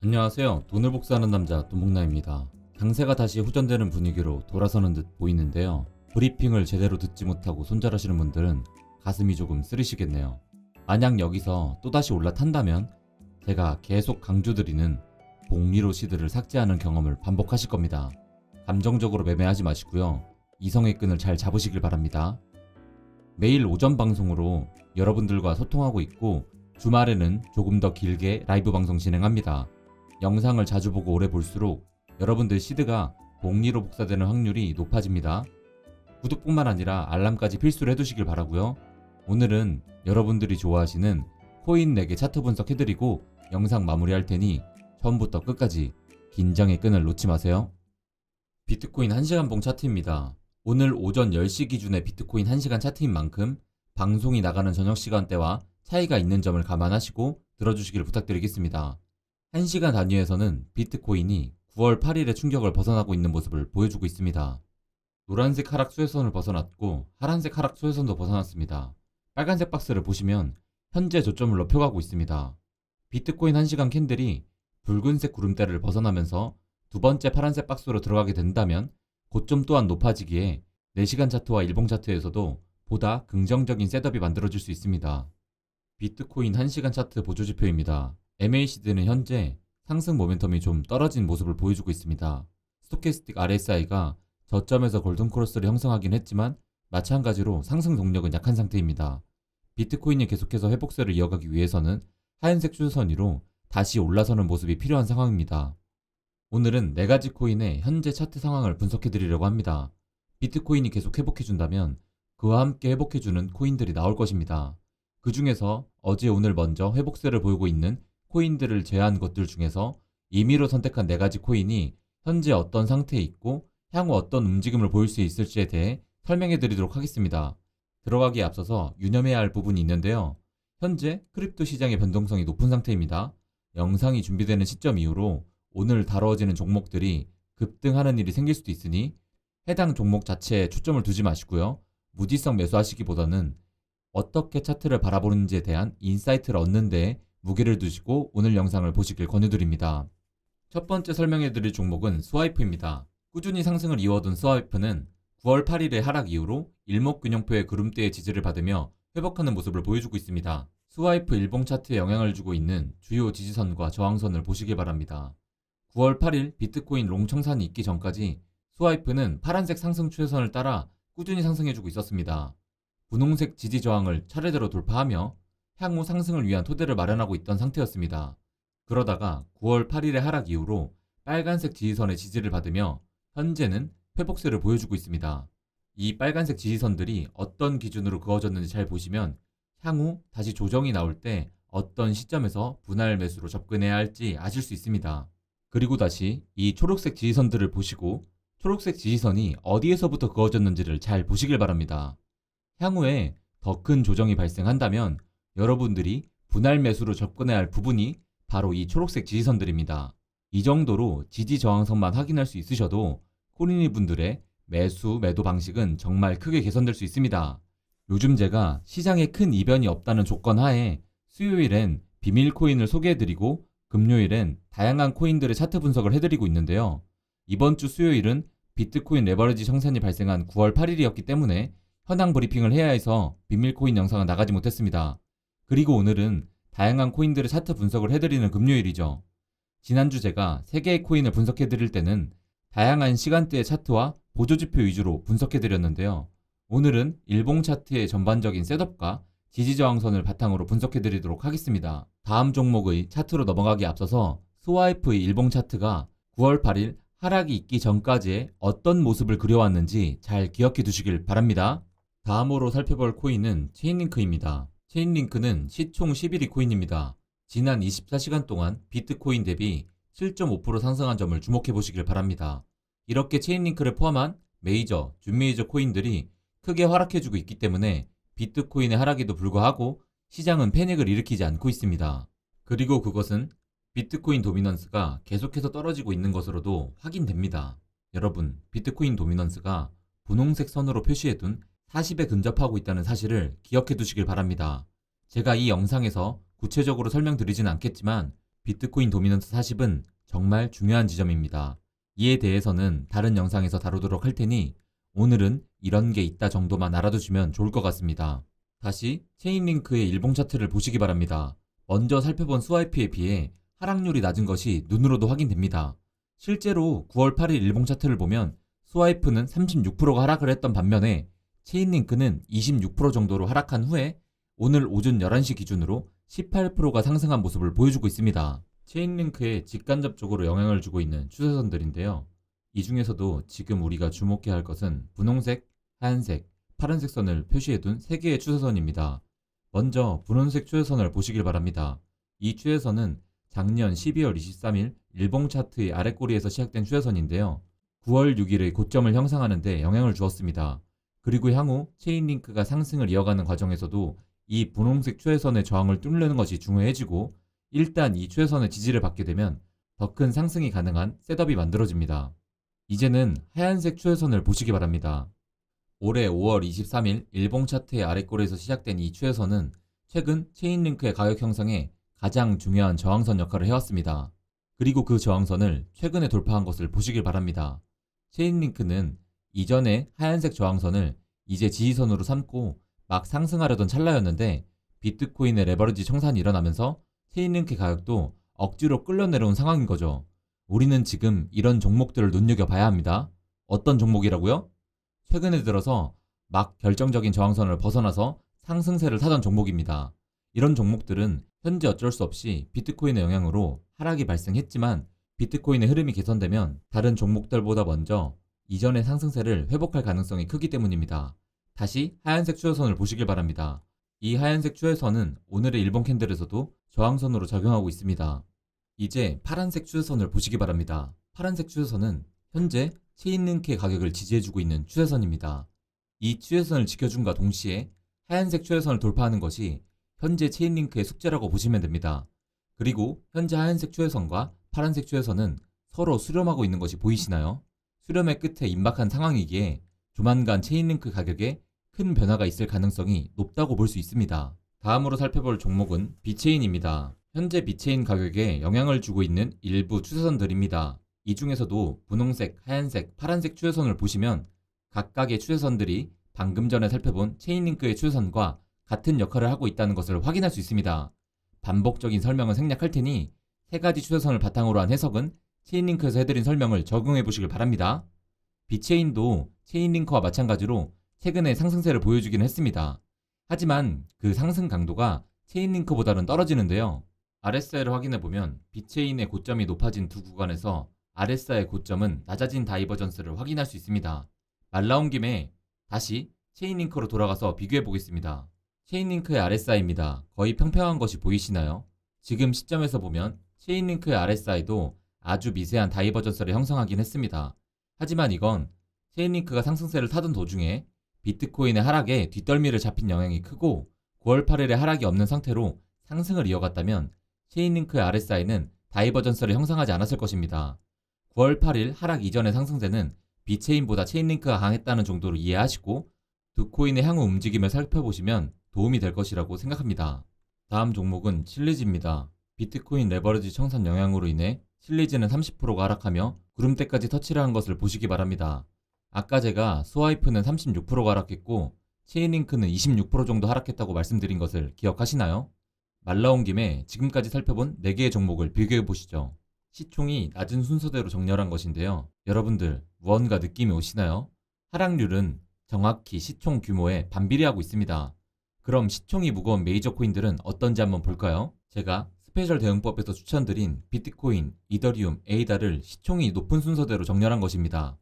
안녕하세요. 돈을 복사하는 남자 돈복남입니다. 강세가 다시 호전되는 분위기로 돌아서는 듯 보이는데요. 브리핑을 제대로 듣지 못하고 손절하시는 분들은 가슴이 조금 쓰리시겠네요. 만약 여기서 또다시 올라탄다면 제가 계속 강조드리는 복리로 시드를 삭제하는 경험을 반복하실 겁니다. 감정적으로 매매하지 마시고요. 이성의 끈을 잘 잡으시길 바랍니다. 매일 오전 방송으로 여러분들과 소통하고 있고 주말에는 조금 더 길게 라이브 방송 진행합니다. 영상을 자주 보고 오래 볼수록 여러분들 시드가 복리로 복사되는 확률이 높아집니다. 구독뿐만 아니라 알람까지 필수로 해두시길 바라고요. 오늘은 여러분들이 좋아하시는 코인 4개 차트 분석해드리고 영상 마무리할 테니 처음부터 끝까지 긴장의 끈을 놓지 마세요. 비트코인 1시간 봉 차트입니다. 오늘 오전 10시 기준의 비트코인 1시간 차트인 만큼 방송이 나가는 저녁 시간대와 차이가 있는 점을 감안하시고 들어주시길 부탁드리겠습니다. 1시간 단위에서는 비트코인이 9월 8일의 충격을 벗어나고 있는 모습을 보여주고 있습니다. 노란색 하락 수혜선을 벗어났고 하란색 하락 수혜선도 벗어났습니다. 빨간색 박스를 보시면 현재 저점을 높여가고 있습니다. 비트코인 1시간 캔들이 붉은색 구름대를 벗어나면서 두 번째 파란색 박스로 들어가게 된다면 고점 또한 높아지기에 4시간 차트와 일봉 차트에서도 보다 긍정적인 셋업이 만들어질 수 있습니다. 비트코인 1시간 차트 보조지표입니다. MACD는 현재 상승 모멘텀이 좀 떨어진 모습을 보여주고 있습니다. 스토캐스틱 RSI가 저점에서 골든크로스를 형성하긴 했지만 마찬가지로 상승 동력은 약한 상태입니다. 비트코인이 계속해서 회복세를 이어가기 위해서는 하얀색 추세선 위로 다시 올라서는 모습이 필요한 상황입니다. 오늘은 4가지 코인의 현재 차트 상황을 분석해드리려고 합니다. 비트코인이 계속 회복해준다면 그와 함께 회복해주는 코인들이 나올 것입니다. 그 중에서 어제 오늘 먼저 회복세를 보이고 있는 코인들을 제외한 것들 중에서 임의로 선택한 4가지 코인이 현재 어떤 상태에 있고 향후 어떤 움직임을 보일 수 있을지에 대해 설명해 드리도록 하겠습니다. 들어가기에 앞서서 유념해야 할 부분이 있는데요. 현재 크립토 시장의 변동성이 높은 상태입니다. 영상이 준비되는 시점 이후로 오늘 다뤄지는 종목들이 급등하는 일이 생길 수도 있으니 해당 종목 자체에 초점을 두지 마시고요. 무지성 매수하시기보다는 어떻게 차트를 바라보는지에 대한 인사이트를 얻는 데 무게를 두시고 오늘 영상을 보시길 권유드립니다. 첫 번째 설명해드릴 종목은 스와이프입니다. 꾸준히 상승을 이어둔 스와이프는 9월 8일의 하락 이후로 일목균형표의 구름대의 지지를 받으며 회복하는 모습을 보여주고 있습니다. 스와이프 일봉 차트에 영향을 주고 있는 주요 지지선과 저항선을 보시기 바랍니다. 9월 8일 비트코인 롱 청산이 있기 전까지 스와이프는 파란색 상승 추세선을 따라 꾸준히 상승해주고 있었습니다. 분홍색 지지 저항을 차례대로 돌파하며 향후 상승을 위한 토대를 마련하고 있던 상태였습니다. 그러다가 9월 8일의 하락 이후로 빨간색 지지선의 지지를 받으며 현재는 회복세를 보여주고 있습니다. 이 빨간색 지지선들이 어떤 기준으로 그어졌는지 잘 보시면 향후 다시 조정이 나올 때 어떤 시점에서 분할 매수로 접근해야 할지 아실 수 있습니다. 그리고 다시 이 초록색 지지선들을 보시고 초록색 지지선이 어디에서부터 그어졌는지를 잘 보시길 바랍니다. 향후에 더 큰 조정이 발생한다면 여러분들이 분할 매수로 접근해야 할 부분이 바로 이 초록색 지지선들입니다. 이 정도로 지지 저항선만 확인할 수 있으셔도 코리니 분들의 매수 매도 방식은 정말 크게 개선될 수 있습니다. 요즘 제가 시장에 큰 이변이 없다는 조건 하에 수요일엔 비밀 코인을 소개해드리고 금요일엔 다양한 코인들의 차트 분석을 해드리고 있는데요. 이번 주 수요일은 비트코인 레버리지 청산이 발생한 9월 8일이었기 때문에 현황 브리핑을 해야 해서 비밀 코인 영상은 나가지 못했습니다. 그리고 오늘은 다양한 코인들의 차트 분석을 해드리는 금요일이죠. 지난주 제가 3개의 코인을 분석해드릴 때는 다양한 시간대의 차트와 보조지표 위주로 분석해드렸는데요. 오늘은 일봉 차트의 전반적인 셋업과 지지저항선을 바탕으로 분석해드리도록 하겠습니다. 다음 종목의 차트로 넘어가기에 앞서서 스와이프의 일봉 차트가 9월 8일 하락이 있기 전까지의 어떤 모습을 그려왔는지 잘 기억해 두시길 바랍니다. 다음으로 살펴볼 코인은 체인링크입니다. 체인링크는 시총 11위 코인입니다. 지난 24시간 동안 비트코인 대비 7.5% 상승한 점을 주목해 보시길 바랍니다. 이렇게 체인링크를 포함한 메이저, 준메이저 코인들이 크게 하락해주고 있기 때문에 비트코인의 하락에도 불구하고 시장은 패닉을 일으키지 않고 있습니다. 그리고 그것은 비트코인 도미넌스가 계속해서 떨어지고 있는 것으로도 확인됩니다. 여러분, 비트코인 도미넌스가 분홍색 선으로 표시해둔 40에 근접하고 있다는 사실을 기억해 두시길 바랍니다. 제가 이 영상에서 구체적으로 설명드리진 않겠지만 비트코인 도미넌트 40은 정말 중요한 지점입니다. 이에 대해서는 다른 영상에서 다루도록 할 테니 오늘은 이런 게 있다 정도만 알아두시면 좋을 것 같습니다. 다시 체인링크의 일봉 차트를 보시기 바랍니다. 먼저 살펴본 스와이프에 비해 하락률이 낮은 것이 눈으로도 확인됩니다. 실제로 9월 8일 일봉 차트를 보면 스와이프는 36%가 하락을 했던 반면에 체인링크는 26% 정도로 하락한 후에 오늘 오전 11시 기준으로 18%가 상승한 모습을 보여주고 있습니다. 체인링크에 직간접적으로 영향을 주고 있는 추세선들인데요. 이 중에서도 지금 우리가 주목해야 할 것은 분홍색, 하얀색, 파란색 선을 표시해둔 3개의 추세선입니다. 먼저 분홍색 추세선을 보시길 바랍니다. 이 추세선은 작년 12월 23일 일봉 차트의 아랫꼬리에서 시작된 추세선인데요. 9월 6일의 고점을 형성하는 데 영향을 주었습니다. 그리고 향후 체인링크가 상승을 이어가는 과정에서도 이 분홍색 추세선의 저항을 뚫는 것이 중요해지고 일단 이 추세선의 지지를 받게 되면 더 큰 상승이 가능한 셋업이 만들어집니다. 이제는 하얀색 추세선을 보시기 바랍니다. 올해 5월 23일 일봉 차트의 아랫골에서 시작된 이 추세선은 최근 체인링크의 가격 형성에 가장 중요한 저항선 역할을 해왔습니다. 그리고 그 저항선을 최근에 돌파한 것을 보시길 바랍니다. 체인링크는 이전에 하얀색 저항선을 이제 지지선으로 삼고 막 상승하려던 찰나였는데 비트코인의 레버리지 청산이 일어나면서 체인링크 가격도 억지로 끌려내려온 상황인 거죠. 우리는 지금 이런 종목들을 눈여겨봐야 합니다. 어떤 종목이라고요? 최근에 들어서 막 결정적인 저항선을 벗어나서 상승세를 타던 종목입니다. 이런 종목들은 현재 어쩔 수 없이 비트코인의 영향으로 하락이 발생했지만 비트코인의 흐름이 개선되면 다른 종목들보다 먼저 이전의 상승세를 회복할 가능성이 크기 때문입니다. 다시 하얀색 추세선을 보시길 바랍니다. 이 하얀색 추세선은 오늘의 일봉 캔들에서도 저항선으로 작용하고 있습니다. 이제 파란색 추세선을 보시기 바랍니다. 파란색 추세선은 현재 체인링크의 가격을 지지해주고 있는 추세선입니다. 이 추세선을 지켜준과 동시에 하얀색 추세선을 돌파하는 것이 현재 체인링크의 숙제라고 보시면 됩니다. 그리고 현재 하얀색 추세선과 파란색 추세선은 서로 수렴하고 있는 것이 보이시나요? 수렴의 끝에 임박한 상황이기에 조만간 체인링크 가격에 큰 변화가 있을 가능성이 높다고 볼 수 있습니다. 다음으로 살펴볼 종목은 비체인입니다. 현재 비체인 가격에 영향을 주고 있는 일부 추세선들입니다. 이 중에서도 분홍색, 하얀색, 파란색 추세선을 보시면 각각의 추세선들이 방금 전에 살펴본 체인링크의 추세선과 같은 역할을 하고 있다는 것을 확인할 수 있습니다. 반복적인 설명을 생략할 테니 세 가지 추세선을 바탕으로 한 해석은 체인링크에서 해드린 설명을 적용해 보시길 바랍니다. 비체인도 체인링크와 마찬가지로 최근에 상승세를 보여주긴 했습니다. 하지만 그 상승 강도가 체인링크보다는 떨어지는데요. RSI를 확인해보면 비체인의 고점이 높아진 두 구간에서 RSI의 고점은 낮아진 다이버전스를 확인할 수 있습니다. 말 나온 김에 다시 체인링크로 돌아가서 비교해보겠습니다. 체인링크의 RSI입니다. 거의 평평한 것이 보이시나요? 지금 시점에서 보면 체인링크의 RSI도 아주 미세한 다이버전스를 형성하긴 했습니다. 하지만 이건 체인링크가 상승세를 타던 도중에 비트코인의 하락에 뒷덜미를 잡힌 영향이 크고 9월 8일에 하락이 없는 상태로 상승을 이어갔다면 체인링크의 RSI는 다이버전스를 형성하지 않았을 것입니다. 9월 8일 하락 이전의 상승세는 비체인보다 체인링크가 강했다는 정도로 이해하시고 두 코인의 향후 움직임을 살펴보시면 도움이 될 것이라고 생각합니다. 다음 종목은 실리지입니다. 비트코인 레버리지 청산 영향으로 인해 실리지는 30%가 하락하며 구름대까지 터치를 한 것을 보시기 바랍니다. 아까 제가 스와이프는 36%가 하락했고 체인링크는 26% 정도 하락했다고 말씀드린 것을 기억하시나요? 말 나온 김에 지금까지 살펴본 4개의 종목을 비교해 보시죠. 시총이 낮은 순서대로 정렬한 것인데요. 여러분들 무언가 느낌이 오시나요? 하락률은 정확히 시총 규모에 반비례하고 있습니다. 그럼 시총이 무거운 메이저 코인들은 어떤지 한번 볼까요? 제가 스페셜 대응법에서 추천드린 비트코인, 이더리움, 에이다를 시총이 높은 순서대로 정렬한 것입니다.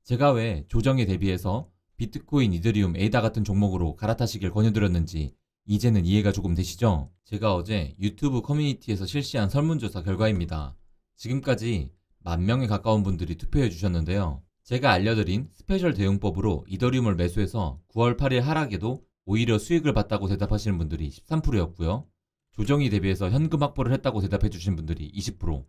제가 왜 조정에 대비해서 비트코인, 이더리움, 에이다 같은 종목으로 갈아타시길 권유드렸는지 이제는 이해가 조금 되시죠? 제가 어제 유튜브 커뮤니티에서 실시한 설문조사 결과입니다. 지금까지 10,000명에 가까운 분들이 투표해 주셨는데요. 제가 알려드린 스페셜 대응법으로 이더리움을 매수해서 9월 8일 하락에도 오히려 수익을 봤다고 대답하시는 분들이 13%였고요. 조정이 대비해서 현금 확보를 했다고 대답해 주신 분들이 20%,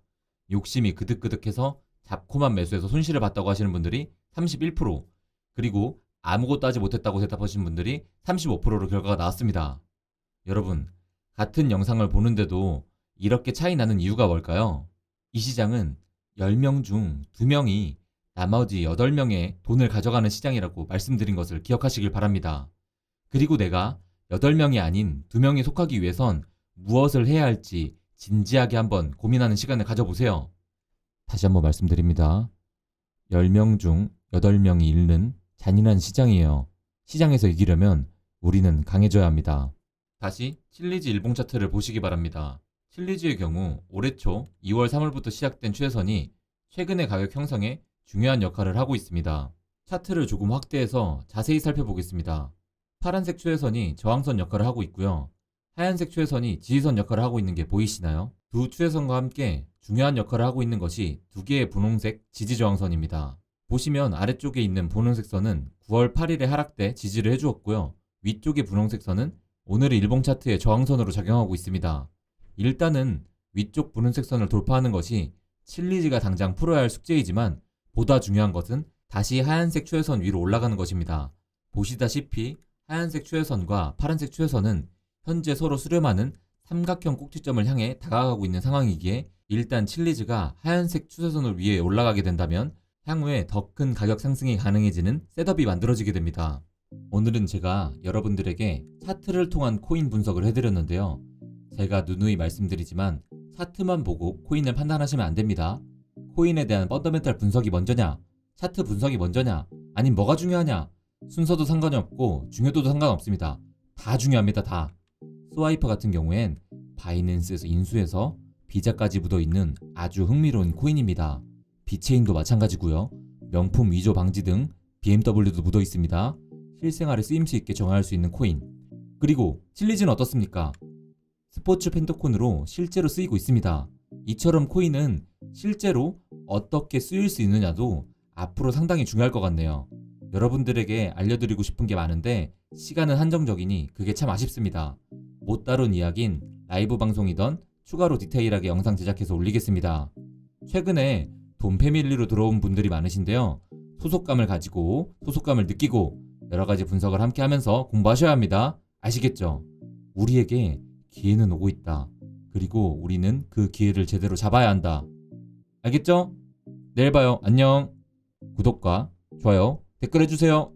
욕심이 그득그득해서 잡고만 매수해서 손실을 봤다고 하시는 분들이 31%, 그리고 아무것도 하지 못했다고 대답하신 분들이 35%로 결과가 나왔습니다. 여러분, 같은 영상을 보는데도 이렇게 차이 나는 이유가 뭘까요? 이 시장은 10명 중 2명이 나머지 8명의 돈을 가져가는 시장이라고 말씀드린 것을 기억하시길 바랍니다. 그리고 내가 8명이 아닌 2명에 속하기 위해선 무엇을 해야 할지 진지하게 한번 고민하는 시간을 가져보세요. 다시 한번 말씀드립니다. 10명 중 8명이 잃는 잔인한 시장이에요. 시장에서 이기려면 우리는 강해져야 합니다. 다시 칠리지 일봉 차트를 보시기 바랍니다. 칠리지의 경우 올해 초 2월 3월부터 시작된 추세선이 최근의 가격 형성에 중요한 역할을 하고 있습니다. 차트를 조금 확대해서 자세히 살펴보겠습니다. 파란색 추세선이 저항선 역할을 하고 있고요. 하얀색 추세선이 지지선 역할을 하고 있는 게 보이시나요? 두 추세선과 함께 중요한 역할을 하고 있는 것이 두 개의 분홍색 지지저항선입니다. 보시면 아래쪽에 있는 분홍색 선은 9월 8일에 하락 때 지지를 해주었고요. 위쪽의 분홍색 선은 오늘의 일봉 차트의 저항선으로 작용하고 있습니다. 일단은 위쪽 분홍색 선을 돌파하는 것이 칠리지가 당장 풀어야 할 숙제이지만 보다 중요한 것은 다시 하얀색 추세선 위로 올라가는 것입니다. 보시다시피 하얀색 추세선과 파란색 추세선은 현재 서로 수렴하는 삼각형 꼭지점을 향해 다가가고 있는 상황이기에 일단 칠리지가 하얀색 추세선을 위에 올라가게 된다면 향후에 더 큰 가격 상승이 가능해지는 셋업이 만들어지게 됩니다. 오늘은 제가 여러분들에게 차트를 통한 코인 분석을 해드렸는데요. 제가 누누이 말씀드리지만 차트만 보고 코인을 판단하시면 안됩니다. 코인에 대한 펀더멘탈 분석이 먼저냐, 차트 분석이 먼저냐, 아님 뭐가 중요하냐, 순서도 상관이 없고 중요도도 상관없습니다. 다 중요합니다. 다. 스와이퍼 같은 경우엔 바이낸스에서 인수해서 비자까지 묻어있는 아주 흥미로운 코인입니다. 비체인도 마찬가지고요. 명품 위조 방지 등 BMW도 묻어있습니다. 실생활에 쓰임수 있게 정할 수 있는 코인. 그리고 칠리지는 어떻습니까? 스포츠 펜토콘으로 실제로 쓰이고 있습니다. 이처럼 코인은 실제로 어떻게 쓰일 수 있느냐도 앞으로 상당히 중요할 것 같네요. 여러분들에게 알려드리고 싶은 게 많은데 시간은 한정적이니 그게 참 아쉽습니다. 못 다룬 이야기는 라이브 방송이던 추가로 디테일하게 영상 제작해서 올리겠습니다. 최근에 돈 패밀리로 들어온 분들이 많으신데요. 소속감을 가지고 소속감을 느끼고 여러가지 분석을 함께 하면서 공부하셔야 합니다. 아시겠죠? 우리에게 기회는 오고 있다. 그리고 우리는 그 기회를 제대로 잡아야 한다. 알겠죠? 내일 봐요. 안녕. 구독과 좋아요, 댓글 해주세요.